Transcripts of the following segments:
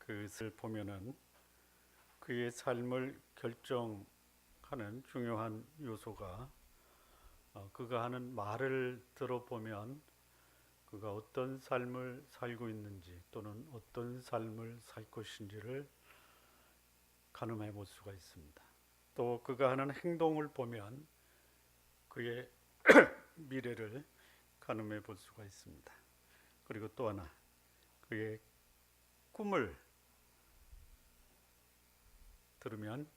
그것을 보면은 그의 삶을 결정하는 중요한 요소가 그가 하는 말을 들어보면 그가 어떤 삶을 살고 있는지 또는 어떤 삶을 살 것인지를 가늠해 볼 수가 있습니다. 또 그가 하는 행동을 보면 그의 미래를 가늠해 볼 수가 있습니다. 그리고 또 하나, 그의 꿈을 들으면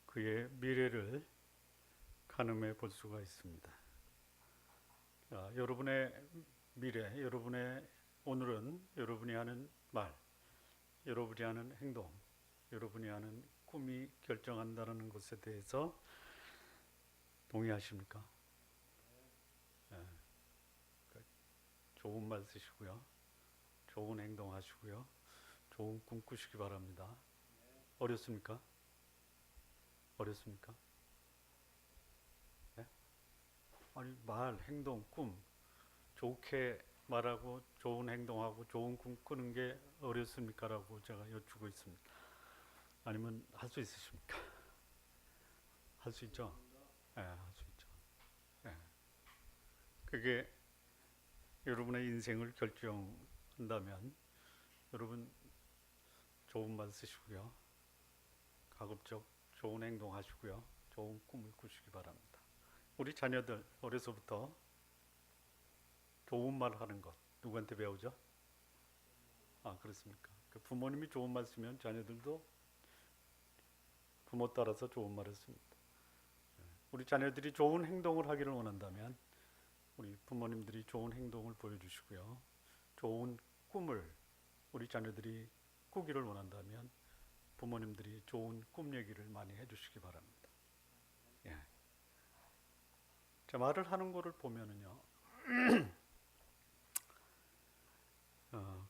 그의 미래를 가늠해 볼 수가 있습니다. 자, 여러분의 미래, 여러분의 오늘은 여러분이 하는 말, 여러분이 하는 행동, 여러분이 하는 꿈이 결정한다는 것에 대해서 동의하십니까? 네, 좋은 말 쓰시고요, 좋은 행동하시고요, 좋은 꿈 꾸시기 바랍니다. 어렵습니까? 어렵습니까? 네? 아니, 말, 행동, 꿈 좋게 말하고 좋은 행동하고 좋은 꿈 꾸는 게 어렵습니까? 라고 제가 여쭈고 있습니다. 아니면 할 수 있으십니까? 할 수 있죠? 네, 할 수 있죠. 네. 그게 여러분의 인생을 결정한다면 여러분 좋은 말 쓰시고요, 가급적 좋은 행동 하시고요, 좋은 꿈을 꾸시기 바랍니다. 우리 자녀들 어려서부터 좋은 말 하는 것 누구한테 배우죠? 아, 그렇습니까? 그 부모님이 좋은 말 쓰면 자녀들도 부모 따라서 좋은 말을 씁니다. 우리 자녀들이 좋은 행동을 하기를 원한다면 우리 부모님들이 좋은 행동을 보여주시고요, 좋은 꿈을 우리 자녀들이 꾸기를 원한다면 부모님들이 좋은 꿈 얘기를 많이 해주시기 바랍니다. 예. 자, 말을 하는 거를 보면은요,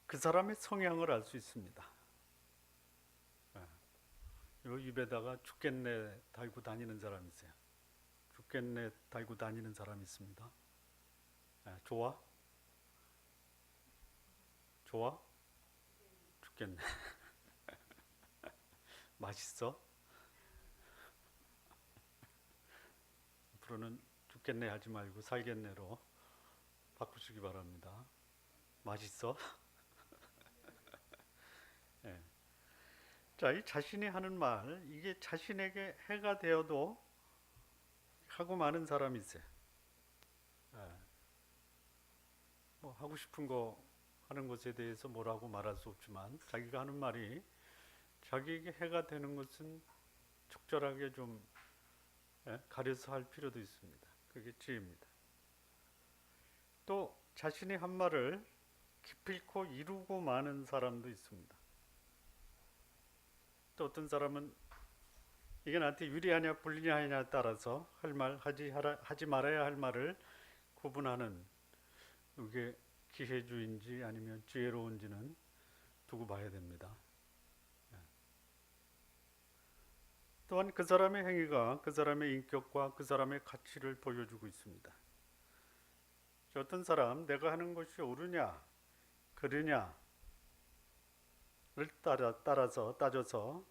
그 사람의 성향을 알 수 있습니다. 요 입에다가 죽겠네 달고 다니는 사람 있어요. 죽겠네 달고 다니는 사람 있습니다. 좋아? 좋아? 죽겠네. 맛있어? 앞으로는 죽겠네 하지 말고 살겠네로 바꾸시기 바랍니다. 맛있어? 예. 자, 이 자신이 하는 말, 이게 자신에게 해가 되어도 하고 많은 사람이 있어요. 예. 뭐 하고 싶은 거 하는 것에 대해서 뭐라고 말할 수 없지만 자기가 하는 말이 자기에게 해가 되는 것은 적절하게 좀 가려서 할 필요도 있습니다. 그게 지혜입니다. 또 자신이 한 말을 기필코 이루고 마는 사람도 있습니다. 또 어떤 사람은 이게 나한테 유리하냐 불리하냐에 따라서 할 말, 하지 말아야 할 말을 구분하는, 이게 기회주의인지 아니면 지혜로운지는 두고 봐야 됩니다. 또한 그 사람의 행위가 그 사람의 인격과 그 사람의 가치를 보여주고 있습니다. 어떤 사람 내가 하는 것이 옳으냐 그르냐를 따라서 따져서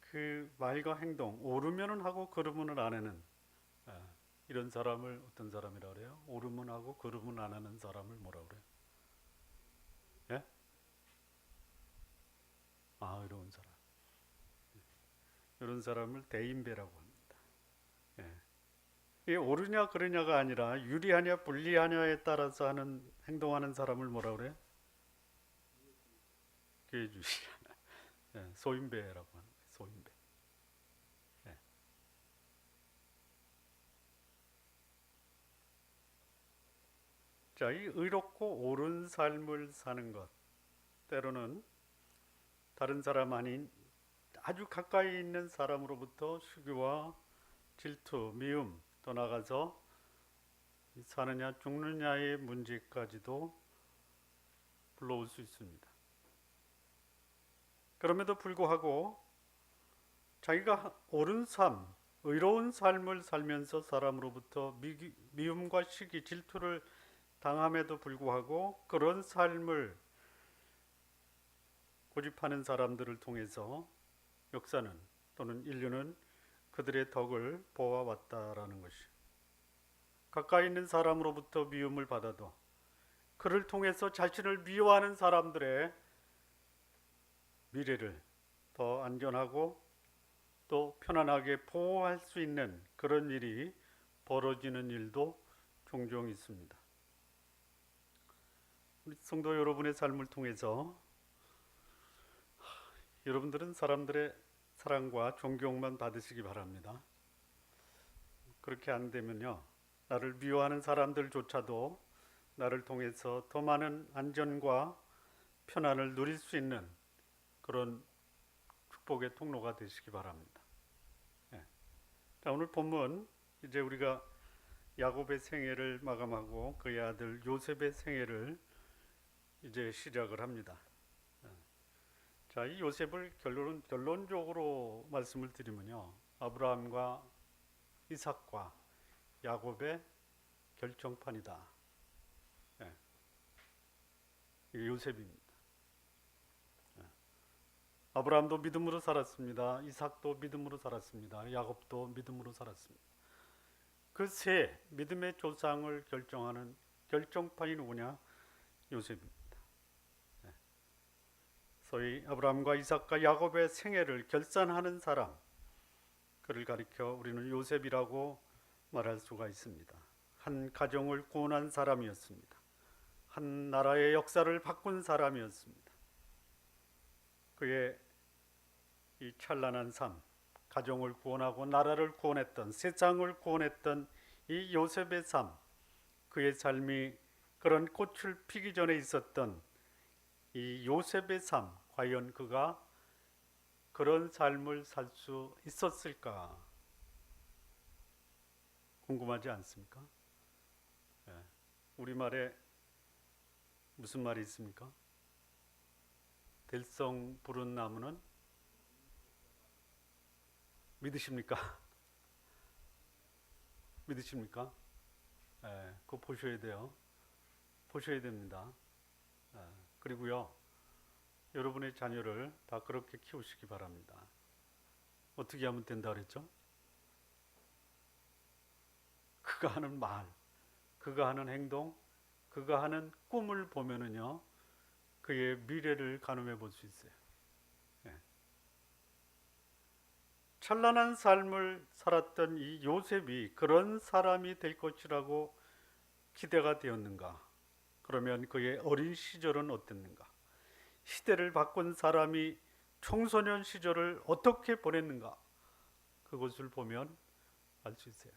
그 말과 행동, 옳으면은 하고 그르면은 안 하는 이런 사람을 어떤 사람이라 그래요? 옳으면 하고 그르면 안 하는 사람을 뭐라 그래요? 예? 아, 이런 사람. 이런 사람을 대인배라고 합니다. 예. 이게 옳으냐 그르냐가 아니라 유리하냐 불리하냐에 따라서 하는 행동하는 사람을 뭐라 그래요? 기회주의. 예, 소인배라고 하는 거예요. 소인배. 예. 자, 이 의롭고 옳은 삶을 사는 것, 때로는 다른 사람 아닌 아주 가까이 있는 사람으로부터 시기와 질투, 미움, 또 나가서 사느냐 죽느냐의 문제까지도 불러올 수 있습니다. 그럼에도 불구하고 자기가 옳은 삶, 의로운 삶을 살면서 사람으로부터 미움과 시기, 질투를 당함에도 불구하고 그런 삶을 고집하는 사람들을 통해서 역사는 또는 인류는 그들의 덕을 보아왔다라는 것이, 가까이 있는 사람으로부터 미움을 받아도 그를 통해서 자신을 미워하는 사람들의 미래를 더 안전하고 또 편안하게 보호할 수 있는 그런 일이 벌어지는 일도 종종 있습니다. 우리 성도 여러분의 삶을 통해서 여러분들은 사람들의 사랑과 존경만 받으시기 바랍니다. 그렇게 안 되면요, 나를 미워하는 사람들조차도 나를 통해서 더 많은 안전과 편안을 누릴 수 있는 그런 축복의 통로가 되시기 바랍니다. 예. 자, 오늘 본문 이제 우리가 야곱의 생애를 마감하고 그의 아들 요셉의 생애를 이제 시작을 합니다. 자, 이 요셉을 결론적으로 말씀을 드리면요, 아브라함과 이삭과 야곱의 결정판이다. 예. 이게 요셉입니다. 예. 아브라함도 믿음으로 살았습니다. 이삭도 믿음으로 살았습니다. 야곱도 믿음으로 살았습니다. 그 세 믿음의 조상을 결정하는 결정판이 누구냐? 요셉입니다. 소위 아브라함과 이삭과 야곱의 생애를 결산하는 사람, 그를 가리켜 우리는 요셉이라고 말할 수가 있습니다. 한 가정을 구원한 사람이었습니다. 한 나라의 역사를 바꾼 사람이었습니다. 그의 이 찬란한 삶, 가정을 구원하고 나라를 구원했던, 세상을 구원했던 이 요셉의 삶, 그의 삶이 그런 꽃을 피기 전에 있었던 이 요셉의 삶, 과연 그가 그런 삶을 살 수 있었을까? 궁금하지 않습니까? 예. 우리말에 무슨 말이 있습니까? 들성 부른 나무는 믿으십니까? 믿으십니까? 예, 그거 보셔야 돼요. 보셔야 됩니다. 예, 그리고요, 여러분의 자녀를 다 그렇게 키우시기 바랍니다. 어떻게 하면 된다 그랬죠? 그가 하는 말, 그가 하는 행동, 그가 하는 꿈을 보면은요, 그의 미래를 가늠해 볼 수 있어요. 예. 찬란한 삶을 살았던 이 요셉이 그런 사람이 될 것이라고 기대가 되었는가? 그러면 그의 어린 시절은 어땠는가? 시대를 바꾼 사람이 청소년 시절을 어떻게 보냈는가? 그것을 보면 알 수 있어요.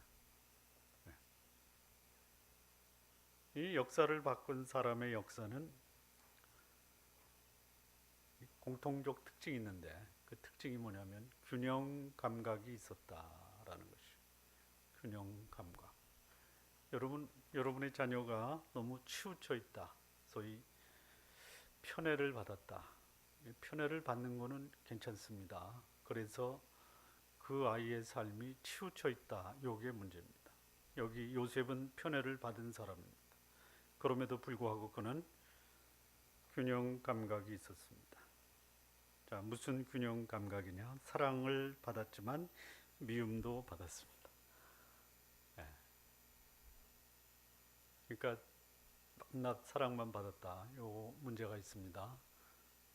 이 역사를 바꾼 사람의 역사는 공통적 특징이 있는데, 그 특징이 뭐냐면 균형 감각이 있었다라는 것이. 균형 감각. 여러분의 자녀가 너무 치우쳐 있다, 소위 편애를 받았다. 편애를 받는 것은 괜찮습니다. 그래서 그 아이의 삶이 치우쳐 있다, 요게 문제입니다. 여기 요셉은 편애를 받은 사람입니다. 그럼에도 불구하고 그는 균형 감각이 있었습니다. 자, 무슨 균형 감각이냐? 사랑을 받았지만 미움도 받았습니다. 예. 그러니까 낱 사랑만 받았다, 요 문제가 있습니다.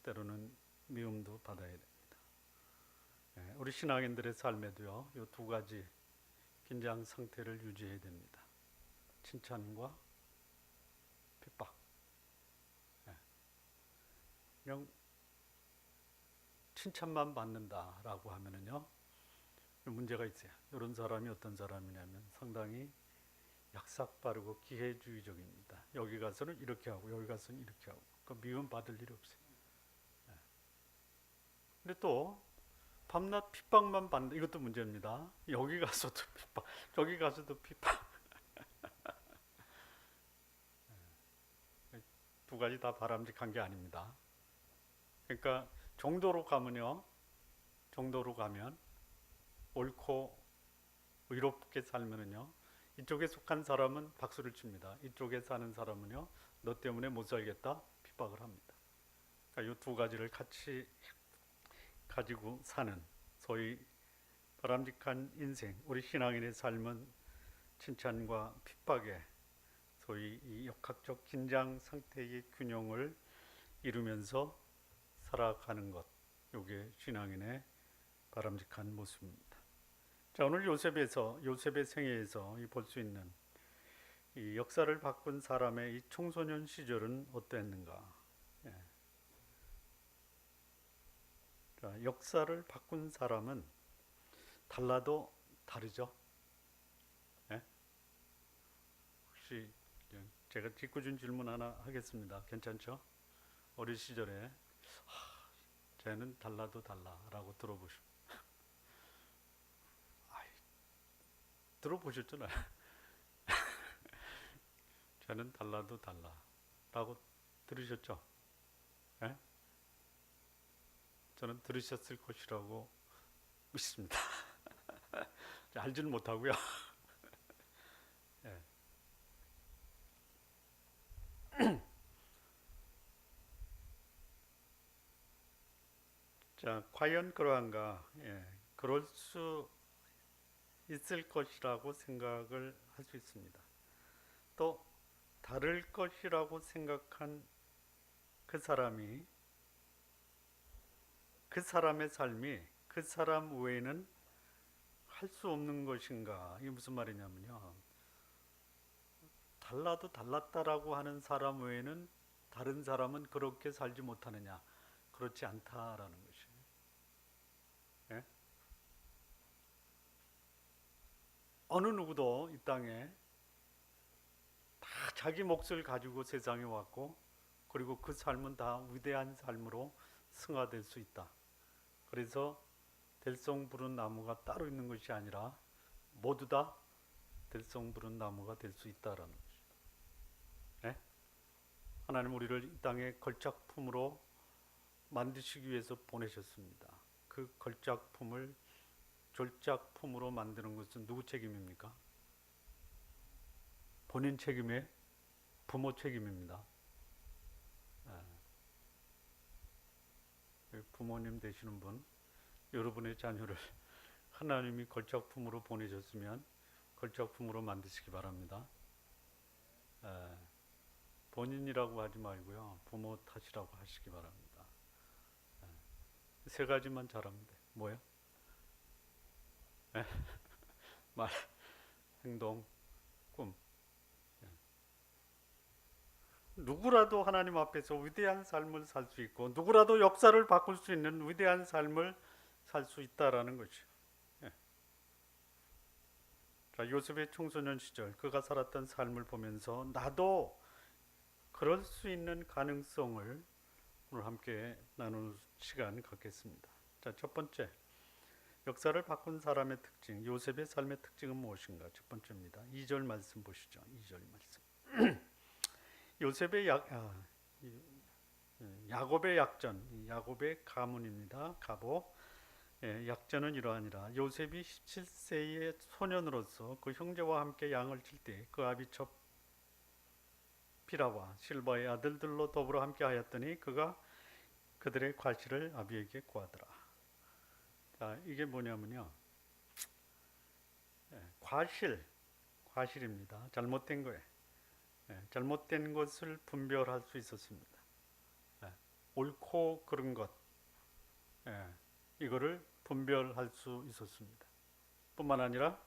때로는 미움도 받아야 됩니다. 예. 우리 신앙인들의 삶에도요, 요 두 가지 긴장 상태를 유지해야 됩니다. 칭찬과 핍박. 예. 그냥 칭찬만 받는다라고 하면은요, 문제가 있어요. 이런 사람이 어떤 사람이냐면 상당히 약삭빠르고 기회주의적입니다. 여기 가서는 이렇게 하고 여기 가서는 이렇게 하고, 그 미움 받을 일이 없어요. 예. 근데 또 밤낮 핍박만 받는, 이것도 문제입니다. 여기 가서도 핍박, 저기 가서도 핍박. 두 가지 다 바람직한 게 아닙니다. 그러니까 정도로 가면요, 정도로 가면 옳고 의롭게 살면은요, 이쪽에 속한 사람은 박수를 칩니다. 이쪽에 사는 사람은요, 너 때문에 못 살겠다, 핍박을 합니다. 그러니까 이 두 가지를 같이 가지고 사는 소위 바람직한 인생, 우리 신앙인의 삶은 칭찬과 핍박의 소위 이 역학적 긴장 상태의 균형을 이루면서 살아가는 것, 이게 신앙인의 바람직한 모습입니다. 자, 오늘 요셉의 생애에서 볼 수 있는 이 역사를 바꾼 사람의 이 청소년 시절은 어땠는가? 예. 자, 역사를 바꾼 사람은 달라도 다르죠. 예? 혹시 제가 짓궂은 질문 하나 하겠습니다. 괜찮죠? 어린 시절에 쟤는 달라도 달라라고 들어보셨잖아요. 쟤는 달라도 달라라고 들으셨죠? 예? 저는 들으셨을 것이라고 믿습니다. 알지는 못하고요. 예. 자, 과연 그러한가? 예. 그럴 수 있을 것이라고 생각을 할 수 있습니다. 또 다를 것이라고 생각한 그 사람이 그 사람의 삶이 그 사람 외에는 할 수 없는 것인가? 이게 무슨 말이냐면요. 달라도 달랐다라고 하는 사람 외에는 다른 사람은 그렇게 살지 못하느냐? 그렇지 않다라는 것이에요. 예? 어느 누구도 이 땅에 다 자기 몫을 가지고 세상에 왔고, 그리고 그 삶은 다 위대한 삶으로 승화될 수 있다. 그래서 될성 부른 나무가 따로 있는 것이 아니라 모두 다 될성 부른 나무가 될 수 있다라는 것이죠. 네? 하나님 우리를 이 땅에 걸작품으로 만드시기 위해서 보내셨습니다. 그 걸작품을 졸작품으로 만드는 것은 누구 책임입니까? 본인 책임에 부모 책임입니다. 부모님 되시는 분, 여러분의 자녀를 하나님이 걸작품으로 보내셨으면 걸작품으로 만드시기 바랍니다. 본인이라고 하지 말고요, 부모 탓이라고 하시기 바랍니다. 세 가지만 잘하면 돼. 뭐요? 말, 행동, 꿈. 누구라도 하나님 앞에서 위대한 삶을 살 수 있고 누구라도 역사를 바꿀 수 있는 위대한 삶을 살 수 있다라는 것이죠. 자, 요셉의 청소년 시절 그가 살았던 삶을 보면서 나도 그럴 수 있는 가능성을 오늘 함께 나누는 시간 갖겠습니다. 자, 첫 번째, 역사를 바꾼 사람의 특징, 요셉의 삶의 특징은 무엇인가? 첫 번째입니다. 2절 말씀 보시죠. 2절 말씀. 요셉의 야곱의 약전, 야곱의 가문입니다. 가보. 약전은 이러하니라. 요셉이 17세의 소년으로서 그 형제와 함께 양을 칠 때 그 아비첩 비라와 실바의 아들들로 더불어 함께 하였더니 그가 그들의 과실을 아비에게 구하더라. 자, 이게 뭐냐면요. 과실입니다. 잘못된 거예요. 잘못된 것을 분별할 수 있었습니다. 옳고 그른 것, 이거를 분별할 수 있었습니다. 뿐만 아니라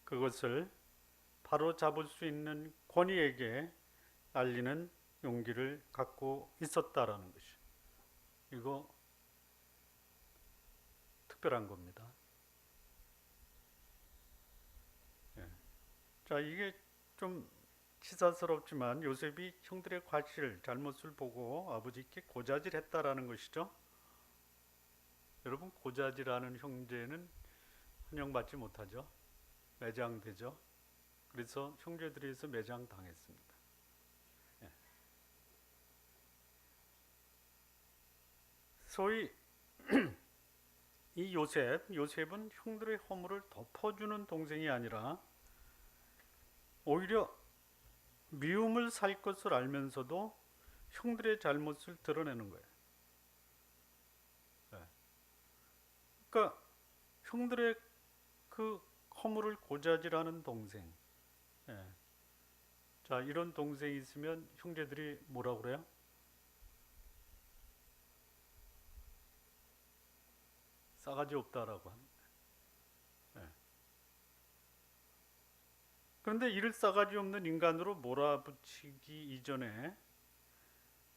그것을 바로 잡을 수 있는 권위에게 알리는 용기를 갖고 있었다라는 것이, 이거 특별한 겁니다. 자, 이게 좀 치사스럽지만 요셉이 형들의 과실, 잘못을 보고 아버지께 고자질했다라는 것이죠. 여러분, 고자질하는 형제는 환영받지 못하죠. 매장되죠. 그래서 형제들에서 매장당했습니다. 소위 이 요셉은 형들의 허물을 덮어주는 동생이 아니라 오히려 미움을 살 것을 알면서도 형들의 잘못을 드러내는 거예요. 형들의 그 허물을 고자질하는 동생. 예. 자, 이런 동생이 있으면 형제들이 뭐라 그래요? 싸가지 없다라고 합니다. 예. 그런데 이를 싸가지 없는 인간으로 몰아붙이기 이전에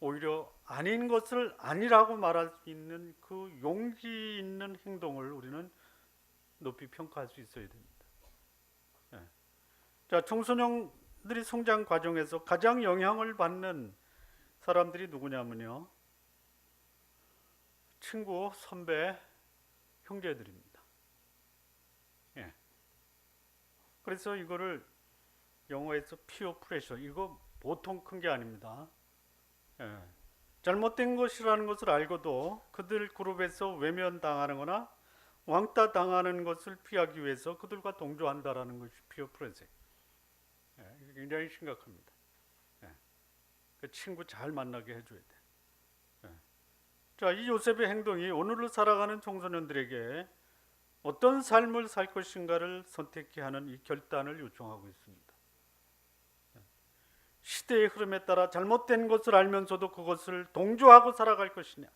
오히려 아닌 것을 아니라고 말할 수 있는 그 용기 있는 행동을 우리는 높이 평가할 수 있어야 됩니다. 예. 자, 청소년들이 성장 과정에서 가장 영향을 받는 사람들이 누구냐면요, 친구, 선배, 형제들입니다. 예. 그래서 이거를 영어에서 피어 프레셔, 이거 보통 큰 게 아닙니다. 예. 잘못된 것이라는 것을 알고도 그들 그룹에서 외면당하는 거나 왕따 당하는 것을 피하기 위해서 그들과 동조한다라는 것이 피어 프레셔. 예. 굉장히 심각합니다. 예. 그 친구 잘 만나게 해줘야 돼. 예. 자, 이 요셉의 행동이 오늘을 살아가는 청소년들에게 어떤 삶을 살 것인가를 선택케 하는 이 결단을 요청하고 있습니다. 시대의 흐름에 따라 잘못된 것을 알면서도 그것을 동조하고 살아갈 것이냐,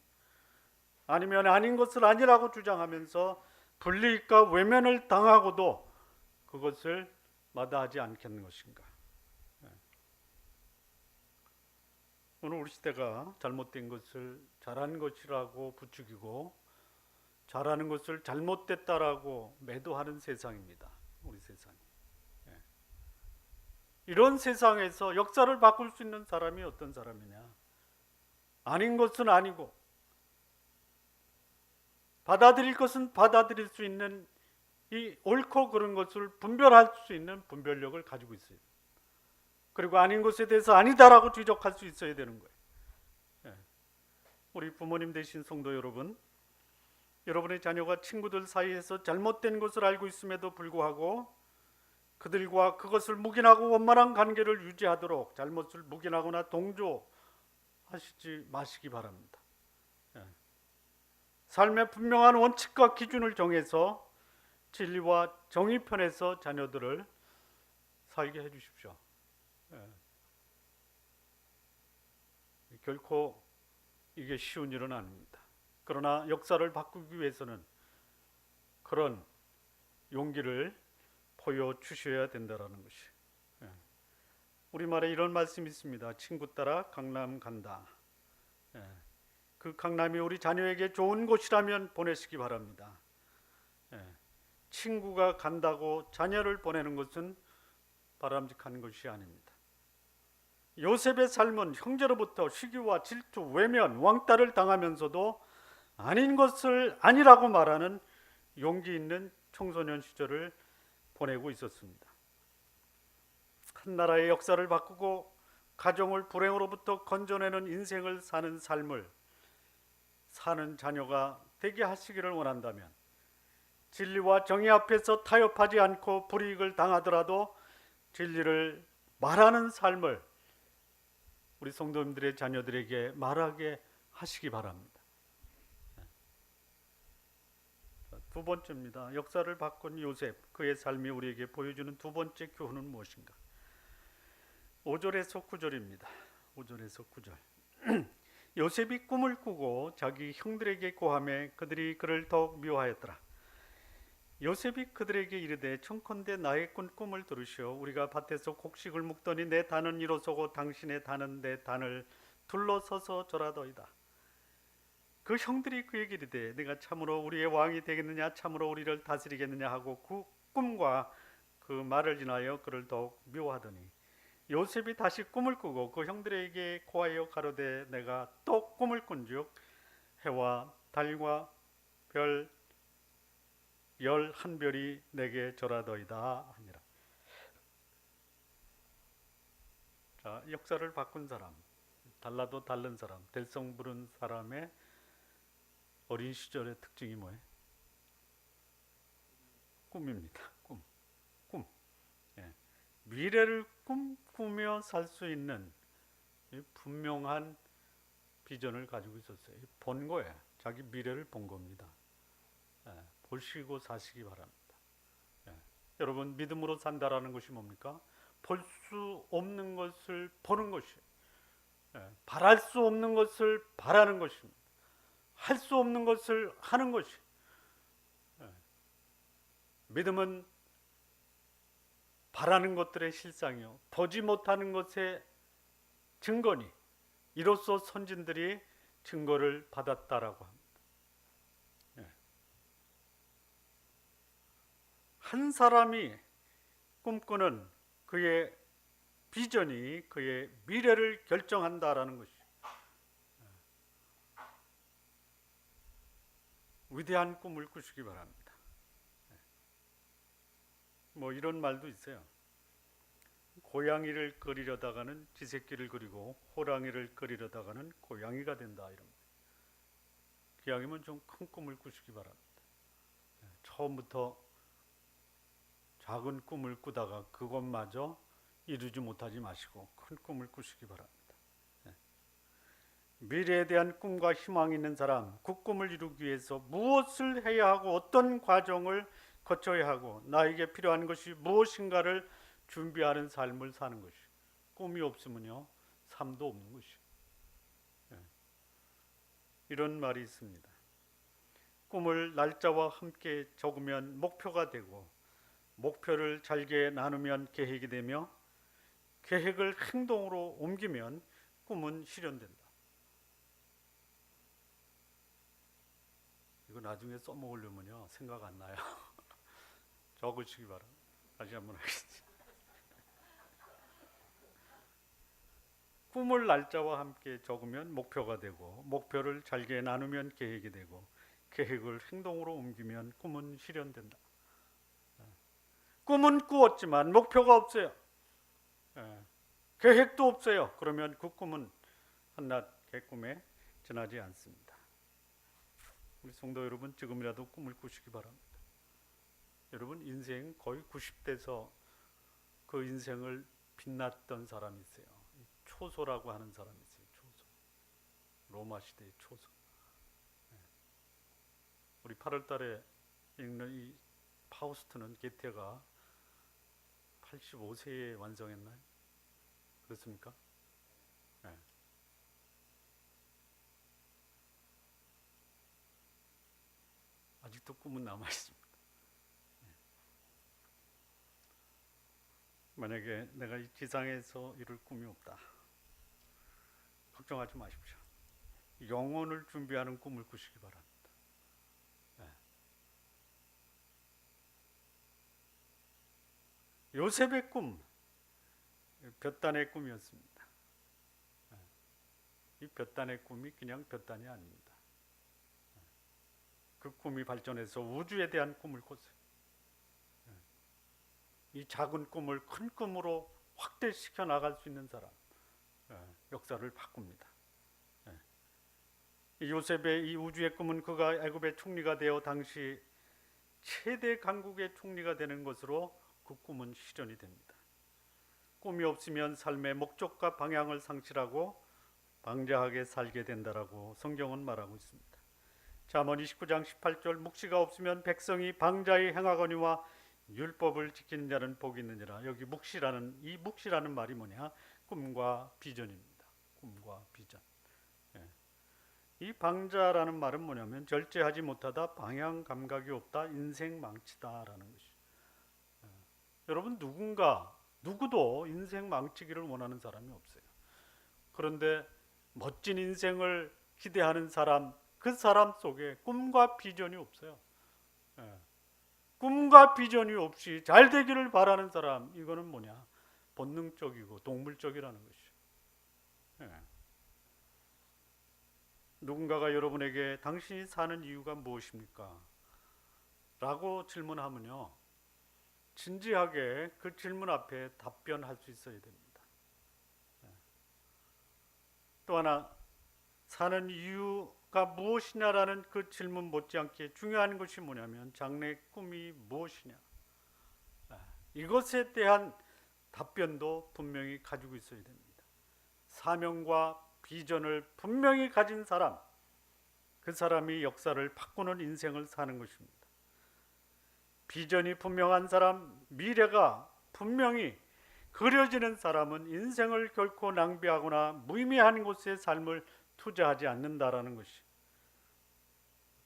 아니면 아닌 것을 아니라고 주장하면서 불이익과 외면을 당하고도 그것을 마다하지 않겠는 것인가. 오늘 우리 시대가 잘못된 것을 잘한 것이라고 부추기고 잘하는 것을 잘못됐다라고 매도하는 세상입니다. 우리 세상이. 이런 세상에서 역사를 바꿀 수 있는 사람이 어떤 사람이냐? 아닌 것은 아니고 받아들일 것은 받아들일 수 있는 이 옳고 그른 것을 분별할 수 있는 분별력을 가지고 있어요. 그리고 아닌 것에 대해서 아니다라고 지적할 수 있어야 되는 거예요. 우리 부모님 되신 성도 여러분, 여러분의 자녀가 친구들 사이에서 잘못된 것을 알고 있음에도 불구하고 그들과 그것을 묵인하고 원만한 관계를 유지하도록 잘못을 묵인하거나 동조하시지 마시기 바랍니다. 삶의 분명한 원칙과 기준을 정해서 진리와 정의 편에서 자녀들을 살게 해주십시오. 결코 이게 쉬운 일은 아닙니다. 그러나 역사를 바꾸기 위해서는 그런 용기를 보여주셔야 된다라는 것이. 우리말에 이런 말씀이 있습니다. 친구 따라 강남 간다. 그 강남이 우리 자녀에게 좋은 곳이라면 보내시기 바랍니다. 친구가 간다고 자녀를 보내는 것은 바람직한 것이 아닙니다. 요셉의 삶은 형제로부터 시기와 질투, 외면, 왕따를 당하면서도 아닌 것을 아니라고 말하는 용기 있는 청소년 시절을 보내고 있었습니다. 한 나라의 역사를 바꾸고 가정을 불행으로부터 건져내는 인생을 사는 삶을 사는 자녀가 되게 하시기를 원한다면 진리와 정의 앞에서 타협하지 않고 불이익을 당하더라도 진리를 말하는 삶을 우리 성도님들의 자녀들에게 말하게 하시기 바랍니다. 두 번째입니다. 역사를 바꾼 요셉, 그의 삶이 우리에게 보여주는 두 번째 교훈은 무엇인가? 5절에서 9절입니다. 5절에서 9절. 요셉이 꿈을 꾸고 자기 형들에게 고하매 그들이 그를 더욱 미워하였더라. 요셉이 그들에게 이르되 청컨대 나의 꾼 꿈을 들으시오. 우리가 밭에서 곡식을 묵더니 내 단은 일어서고 당신의 단은 내 단을 둘러서서 절하더이다. 그 형들이 그에게 이르되 내가 참으로 우리의 왕이 되겠느냐, 참으로 우리를 다스리겠느냐 하고 그 꿈과 그 말을 인하여 그를 더욱 미워하더니 요셉이 다시 꿈을 꾸고 그 형들에게 고하여 가로되 내가 또 꿈을 꾼즉 해와 달과 별 11별이 내게 절하더이다 하니라. 자, 역사를 바꾼 사람, 달라도 다른 사람, 될성 부른 사람의 어린 시절의 특징이 뭐예요? 꿈입니다. 꿈. 미래를 꿈꾸며 살 수 있는 분명한 비전을 가지고 있었어요. 본 거예요. 자기 미래를 본 겁니다. 보시고 사시기 바랍니다. 예. 여러분, 믿음으로 산다라는 것이 뭡니까? 볼 수 없는 것을 보는 것이에요. 예. 바랄 수 없는 것을 바라는 것입니다. 할 수 없는 것을 하는 것이. 예. 믿음은 바라는 것들의 실상이요, 보지 못하는 것의 증거니, 이로써 선진들이 증거를 받았다라고 합니다. 예. 한 사람이 꿈꾸는 그의 비전이 그의 미래를 결정한다라는 것이. 위대한 꿈을 꾸시기 바랍니다. 뭐 이런 말도 있어요. 고양이를 그리려다가는 쥐새끼를 그리고 호랑이를 그리려다가는 고양이가 된다, 이런. 기왕이면 좀 큰 꿈을 꾸시기 바랍니다. 처음부터 작은 꿈을 꾸다가 그것마저 이루지 못하지 마시고 큰 꿈을 꾸시기 바랍니다. 미래에 대한 꿈과 희망이 있는 사람, 그 꿈을 이루기 위해서 무엇을 해야 하고 어떤 과정을 거쳐야 하고 나에게 필요한 것이 무엇인가를 준비하는 삶을 사는 것이. 꿈이 없으면요, 삶도 없는 것이. 이런 말이 있습니다. 꿈을 날짜와 함께 적으면 목표가 되고, 목표를 잘게 나누면 계획이 되며, 계획을 행동으로 옮기면 꿈은 실현된다. 이거 나중에 써먹으려면요, 생각 안 나요. 적으시기 바랍니다. 다시 한번 하겠습니다. 꿈을 날짜와 함께 적으면 목표가 되고, 목표를 잘게 나누면 계획이 되고, 계획을 행동으로 옮기면 꿈은 실현된다. 꿈은 꾸었지만 목표가 없어요. 계획도 없어요. 그러면 그 꿈은 한낱 개꿈에 지나지 않습니다. 우리 성도 여러분, 지금이라도 꿈을 꾸시기 바랍니다. 여러분, 인생 거의 90대에서 그 인생을 빛났던 사람이 있어요. 초소라고 하는 사람이 있어요. 초소. 로마 시대의 초소. 우리 8월 달에 읽는 이 파우스트는 게테가 85세에 완성했나요? 그렇습니까? 네. 아직도 꿈은 남아 있습니다. 만약에 내가 이 지상에서 이룰 꿈이 없다, 걱정하지 마십시오. 영혼을 준비하는 꿈을 꾸시기 바랍니다. 요셉의 꿈, 볕단의 꿈이었습니다. 이 볕단의 꿈이 그냥 볕단이 아닙니다. 그 꿈이 발전해서 우주에 대한 꿈을 꿨어요. 이 작은 꿈을 큰 꿈으로 확대시켜 나갈 수 있는 사람, 역사를 바꿉니다. 요셉의 이 우주의 꿈은 그가 애굽의 총리가 되어 당시 최대 강국의 총리가 되는 것으로 그 꿈은 실현이 됩니다. 꿈이 없으면 삶의 목적과 방향을 상실하고 방자하게 살게 된다라고 성경은 말하고 있습니다. 잠언 29장 18절, 묵시가 없으면 백성이 방자히 행하거니와 율법을 지키는 자는 복이 있느니라. 여기 묵시라는 말이 뭐냐? 꿈과 비전입니다. 꿈과 비전. 이 방자라는 말은 뭐냐면 절제하지 못하다, 방향 감각이 없다, 인생 망치다라는 것이. 여러분, 누구도 인생 망치기를 원하는 사람이 없어요. 그런데 멋진 인생을 기대하는 사람, 그 사람 속에 꿈과 비전이 없어요. 꿈과 비전이 없이 잘 되기를 바라는 사람, 이거는 뭐냐? 본능적이고 동물적이라는 것이죠. 누군가가 여러분에게 당신이 사는 이유가 무엇입니까? 라고 질문하면요, 진지하게 그 질문 앞에 답변할 수 있어야 됩니다. 또 하나, 사는 이유가 무엇이냐라는 그 질문 못지않게 중요한 것이 뭐냐면 장래의 꿈이 무엇이냐, 이것에 대한 답변도 분명히 가지고 있어야 됩니다. 사명과 비전을 분명히 가진 사람, 그 사람이 역사를 바꾸는 인생을 사는 것입니다. 비전이 분명한 사람, 미래가 분명히 그려지는 사람은 인생을 결코 낭비하거나 무의미한 곳에 삶을 투자하지 않는다라는 것이,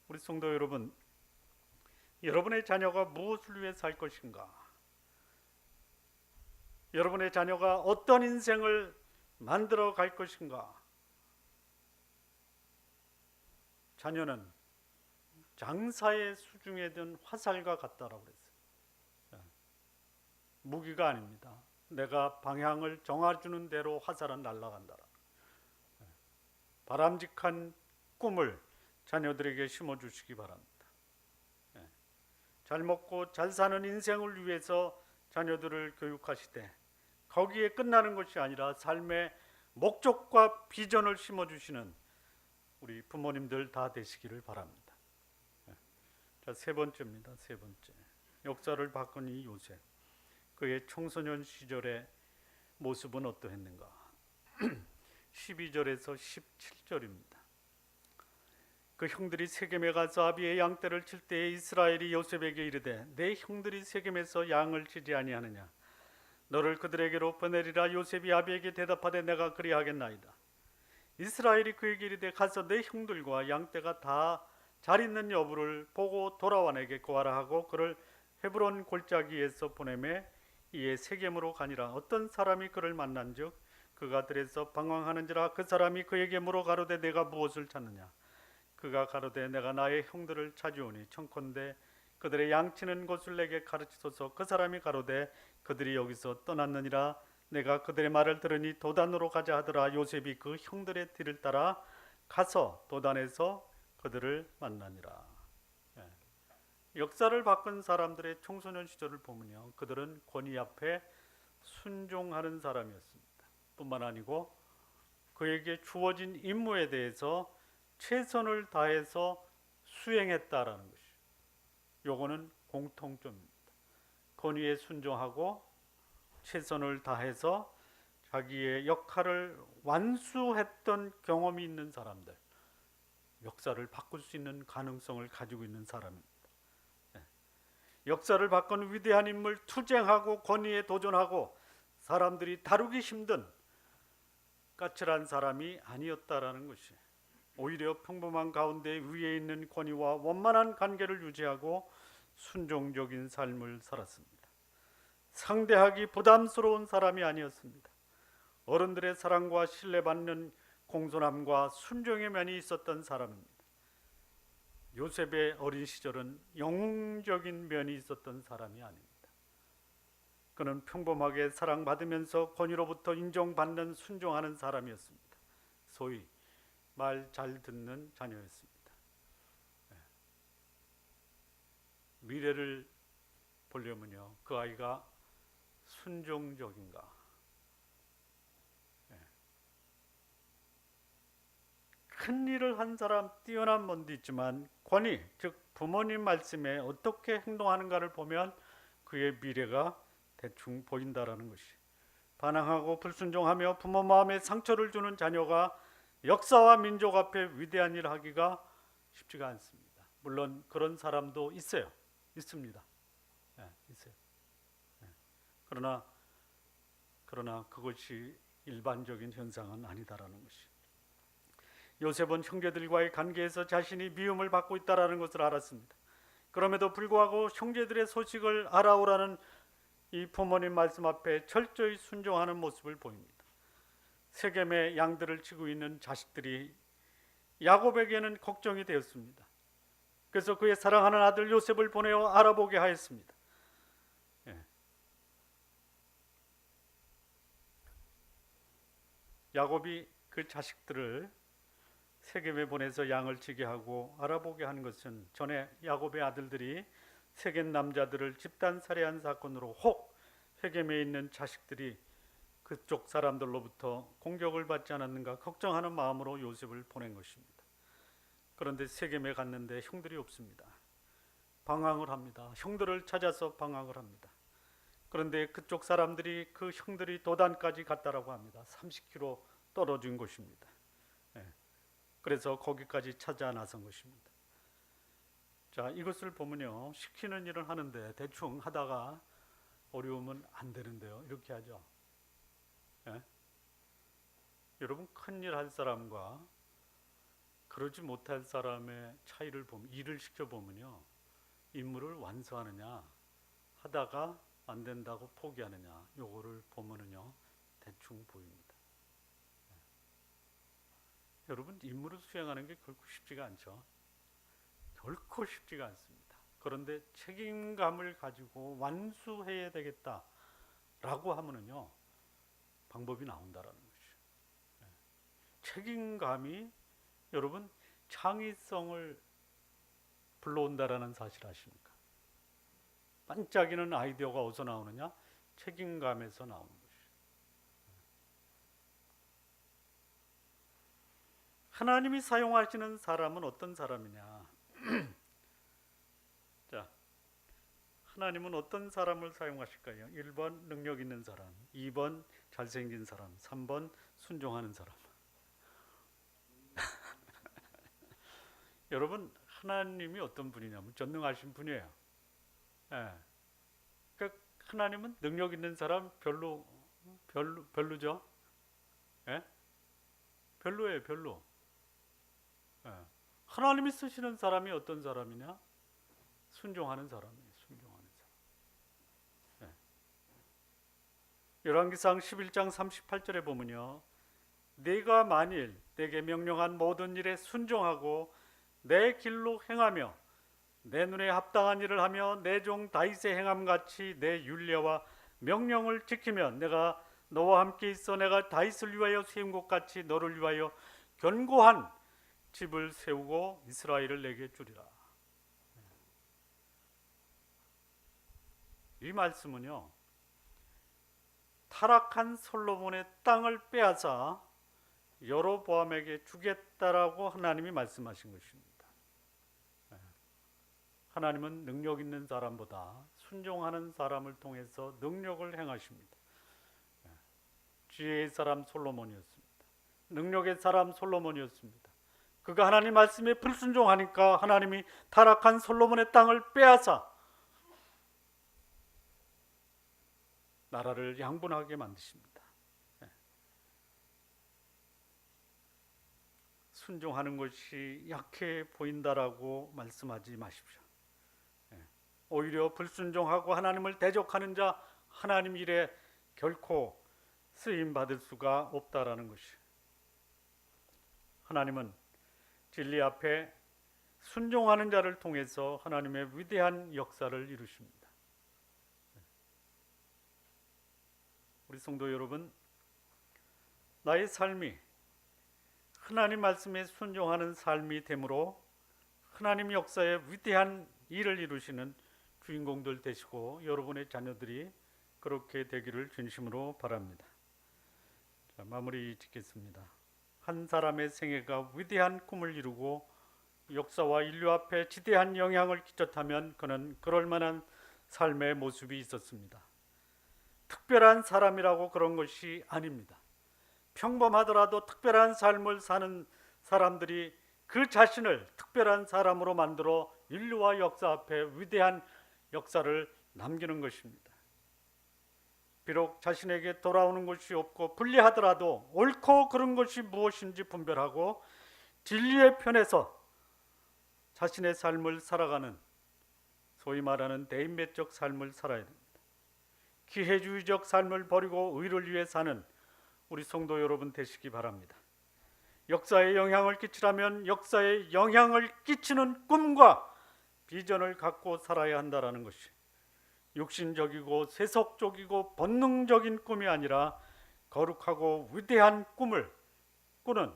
우리 성도 여러분, 여러분의 자녀가 무엇을 위해 살 것인가? 여러분의 자녀가 어떤 인생을 만들어 갈 것인가? 자녀는 장사의 수중에 든 화살과 같다라고 그랬어요. 무기가 아닙니다. 내가 방향을 정해주는 대로 화살은 날아간다. 바람직한 꿈을 자녀들에게 심어주시기 바랍니다. 잘 먹고 잘 사는 인생을 위해서 자녀들을 교육하시되 거기에 끝나는 것이 아니라 삶의 목적과 비전을 심어주시는 우리 부모님들 다 되시기를 바랍니다. 자, 세 번째입니다. 세 번째, 역사를 바꾼 이 요셉, 그의 청소년 시절의 모습은 어떠했는가? 12절에서 17절입니다. 그 형들이 세겜에 가서 아비의 양떼를 칠 때에 이스라엘이 요셉에게 이르되 내 형들이 세겜에서 양을 치지 아니하느냐? 너를 그들에게로 보내리라. 요셉이 아비에게 대답하되 내가 그리하겠나이다. 이스라엘이 그에게 이르되 가서 내 형들과 양떼가 다 잘 있는 여부를 보고 돌아와 내게 구하라 하고 그를 헤브론 골짜기에서 보내매 이에 세겜으로 가니라. 어떤 사람이 그를 만난즉 그가 들에서 방황하는지라. 그 사람이 그에게 물어 가로되 내가 무엇을 찾느냐? 그가 가로되 내가 나의 형들을 찾으오니 청컨대 그들의 양치는 곳을 내게 가르치소서. 그 사람이 가로되 그들이 여기서 떠났느니라. 내가 그들의 말을 들으니 도단으로 가자 하더라. 요셉이 그 형들의 뒤를 따라 가서 도단에서 그들을 만나니라. 역사를 바꾼 사람들의 청소년 시절을 보면요, 그들은 권위 앞에 순종하는 사람이었습니다. 뿐만 아니고 그에게 주어진 임무에 대해서 최선을 다해서 수행했다라는 것이, 요거는 공통점입니다. 권위에 순종하고 최선을 다해서 자기의 역할을 완수했던 경험이 있는 사람들, 역사를 바꿀 수 있는 가능성을 가지고 있는 사람입니다. 역사를 바꾼 위대한 인물, 투쟁하고 권위에 도전하고 사람들이 다루기 힘든 까칠한 사람이 아니었다라는 것이, 오히려 평범한 가운데 위에 있는 권위와 원만한 관계를 유지하고 순종적인 삶을 살았습니다. 상대하기 부담스러운 사람이 아니었습니다. 어른들의 사랑과 신뢰받는 공손함과 순종의 면이 있었던 사람입니다. 요셉의 어린 시절은 영웅적인 면이 있었던 사람이 아닙니다. 그는 평범하게 사랑받으면서 권위로부터 인정받는 순종하는 사람이었습니다. 소위 말 잘 듣는 자녀였습니다. 미래를 보려면요, 그 아이가 순종적인가? 큰 일을 한 사람, 뛰어난 면도 있지만 권위, 즉 부모님 말씀에 어떻게 행동하는가를 보면 그의 미래가 대충 보인다라는 것이, 반항하고 불순종하며 부모 마음에 상처를 주는 자녀가 역사와 민족 앞에 위대한 일을 하기가 쉽지가 않습니다. 물론 그런 사람도 있어요. 있습니다. 있어요. 그러나 그것이 일반적인 현상은 아니다라는 것이, 요셉은 형제들과의 관계에서 자신이 미움을 받고 있다라는 것을 알았습니다. 그럼에도 불구하고 형제들의 소식을 알아오라는 이 부모님 말씀 앞에 철저히 순종하는 모습을 보입니다. 세겜의 양들을 치고 있는 자식들이 야곱에게는 걱정이 되었습니다. 그래서 그의 사랑하는 아들 요셉을 보내어 알아보게 하였습니다. 야곱이 그 자식들을 세겜에 보내서 양을 치게 하고 알아보게 하는 것은 전에 야곱의 아들들이 세겜 남자들을 집단 살해한 사건으로 혹 세겜에 있는 자식들이 그쪽 사람들로부터 공격을 받지 않았는가 걱정하는 마음으로 요셉을 보낸 것입니다. 그런데 세겜에 갔는데 형들이 없습니다. 방황을 합니다. 형들을 찾아서 방황을 합니다. 그런데 그쪽 사람들이 그 형들이 도단까지 갔다라고 합니다. 30km 떨어진 곳입니다. 그래서 거기까지 찾아 나선 것입니다. 자, 이것을 보면요, 시키는 일을 하는데 대충 하다가 어려우면 안 되는데요, 이렇게 하죠. 예? 여러분, 큰일 할 사람과 그러지 못할 사람의 차이를 보면, 일을 시켜보면요, 임무를 완수하느냐 하다가 안 된다고 포기하느냐, 요거를 보면은요 대충 보입니다. 여러분, 임무를 수행하는 게 결코 쉽지가 않죠. 결코 쉽지가 않습니다. 그런데 책임감을 가지고 완수해야 되겠다라고 하면은요 방법이 나온다라는 것이죠. 책임감이 여러분 창의성을 불러온다라는 사실 아십니까? 반짝이는 아이디어가 어디서 나오느냐? 책임감에서 나오는 것이죠. 하나님이 사용하시는 사람은 어떤 사람이냐? 자, 하나님은 어떤 사람을 사용하실까요? 1번 능력 있는 사람, 2번 잘생긴 사람, 3번 순종하는 사람. 여러분, 하나님이 어떤 분이냐면 전능하신 분이에요. 예. 그러니까 하나님은 능력 있는 사람 별로죠. 예? 별로예요, 별로. 예. 하나님이 쓰시는 사람이 어떤 사람이냐? 순종하는 사람이에요. 순종하는 사람. 예. 열왕기상 11장 38절에 보면요, 네가 만일 내게 명령한 모든 일에 순종하고 내 길로 행하며 내 눈에 합당한 일을 하며 내 종 다윗의 행함같이 내 율례와 명령을 지키면 내가 너와 함께 있어 내가 다윗을 위하여 세운 것 같이 너를 위하여 견고한 집을 세우고 이스라엘을 내게 주리라. 이 말씀은요, 타락한 솔로몬의 땅을 빼앗아 여로보암에게 주겠다라고 하나님이 말씀하신 것입니다. 하나님은 능력 있는 사람보다 순종하는 사람을 통해서 능력을 행하십니다. 지혜의 사람 솔로몬이었습니다. 능력의 사람 솔로몬이었습니다. 그가 하나님 말씀에 불순종하니까 하나님이 타락한 솔로몬의 땅을 빼앗아 나라를 양분하게 만드십니다. 순종하는 것이 약해 보인다라고 말씀하지 마십시오. 오히려 불순종하고 하나님을 대적하는 자 하나님 일에 결코 쓰임 받을 수가 없다라는 것이. 하나님은 진리 앞에 순종하는 자를 통해서 하나님의 위대한 역사를 이루십니다. 우리 성도 여러분, 나의 삶이 하나님 말씀에 순종하는 삶이 되므로 하나님 역사의 위대한 일을 이루시는 주인공들 되시고 여러분의 자녀들이 그렇게 되기를 진심으로 바랍니다. 자, 마무리 짓겠습니다. 한 사람의 생애가 위대한 꿈을 이루고 역사와 인류 앞에 지대한 영향을 끼쳤다면 그는 그럴 만한 삶의 모습이 있었습니다. 특별한 사람이라고 그런 것이 아닙니다. 평범하더라도 특별한 삶을 사는 사람들이 그 자신을 특별한 사람으로 만들어 인류와 역사 앞에 위대한 역사를 남기는 것입니다. 비록 자신에게 돌아오는 것이 없고 불리하더라도 옳고 그른 것이 무엇인지 분별하고 진리의 편에서 자신의 삶을 살아가는, 소위 말하는 대인배적 삶을 살아야 됩니다. 기회주의적 삶을 버리고 의를 위해 사는 우리 성도 여러분 되시기 바랍니다. 역사에 영향을 끼치려면 역사에 영향을 끼치는 꿈과 비전을 갖고 살아야 한다라는 것이, 육신적이고 세속적이고 본능적인 꿈이 아니라 거룩하고 위대한 꿈을 꾸는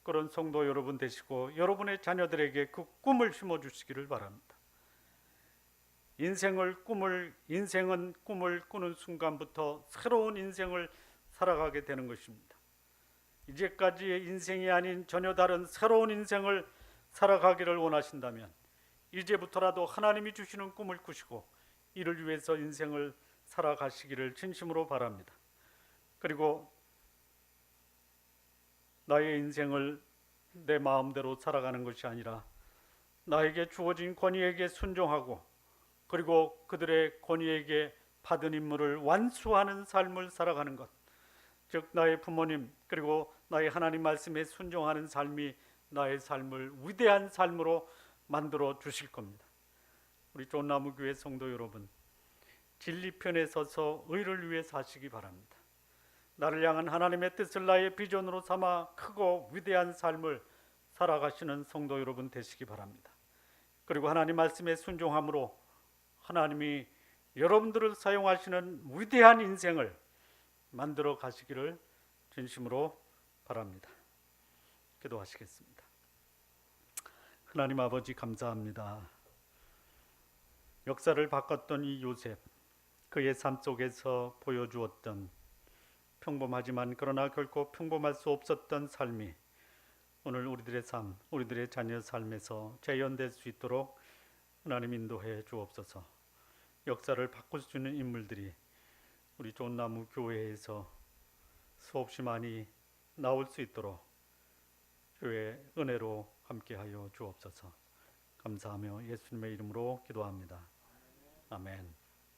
그런 성도 여러분 되시고 여러분의 자녀들에게 그 꿈을 심어주시기를 바랍니다. 인생은 꿈을 꾸는 순간부터 새로운 인생을 살아가게 되는 것입니다. 이제까지의 인생이 아닌 전혀 다른 새로운 인생을 살아가기를 원하신다면 이제부터라도 하나님이 주시는 꿈을 꾸시고 이를 위해서 인생을 살아가시기를 진심으로 바랍니다. 그리고 나의 인생을 내 마음대로 살아가는 것이 아니라 나에게 주어진 권위에게 순종하고 그리고 그들의 권위에게 받은 임무를 완수하는 삶을 살아가는 것, 즉 나의 부모님 그리고 나의 하나님 말씀에 순종하는 삶이 나의 삶을 위대한 삶으로 만들어 주실 겁니다. 우리 쫀나무교회 성도 여러분, 진리편에 서서 의를 위해 사시기 바랍니다. 나를 향한 하나님의 뜻을 나의 비전으로 삼아 크고 위대한 삶을 살아가시는 성도 여러분 되시기 바랍니다. 그리고 하나님 말씀에 순종함으로 하나님이 여러분들을 사용하시는 위대한 인생을 만들어 가시기를 진심으로 바랍니다. 기도하시겠습니다. 하나님 아버지 감사합니다. 역사를 바꿨던 이 요셉, 그의 삶 속에서 보여주었던 평범하지만 그러나 결코 평범할 수 없었던 삶이 오늘 우리들의 삶, 우리들의 자녀 삶에서 재현될 수 있도록 하나님 인도해 주옵소서. 역사를 바꿀 수 있는 인물들이 우리 쫀나무 교회에서 수없이 많이 나올 수 있도록 주의 은혜로 함께하여 주옵소서. 감사하며 예수님의 이름으로 기도합니다. 아멘.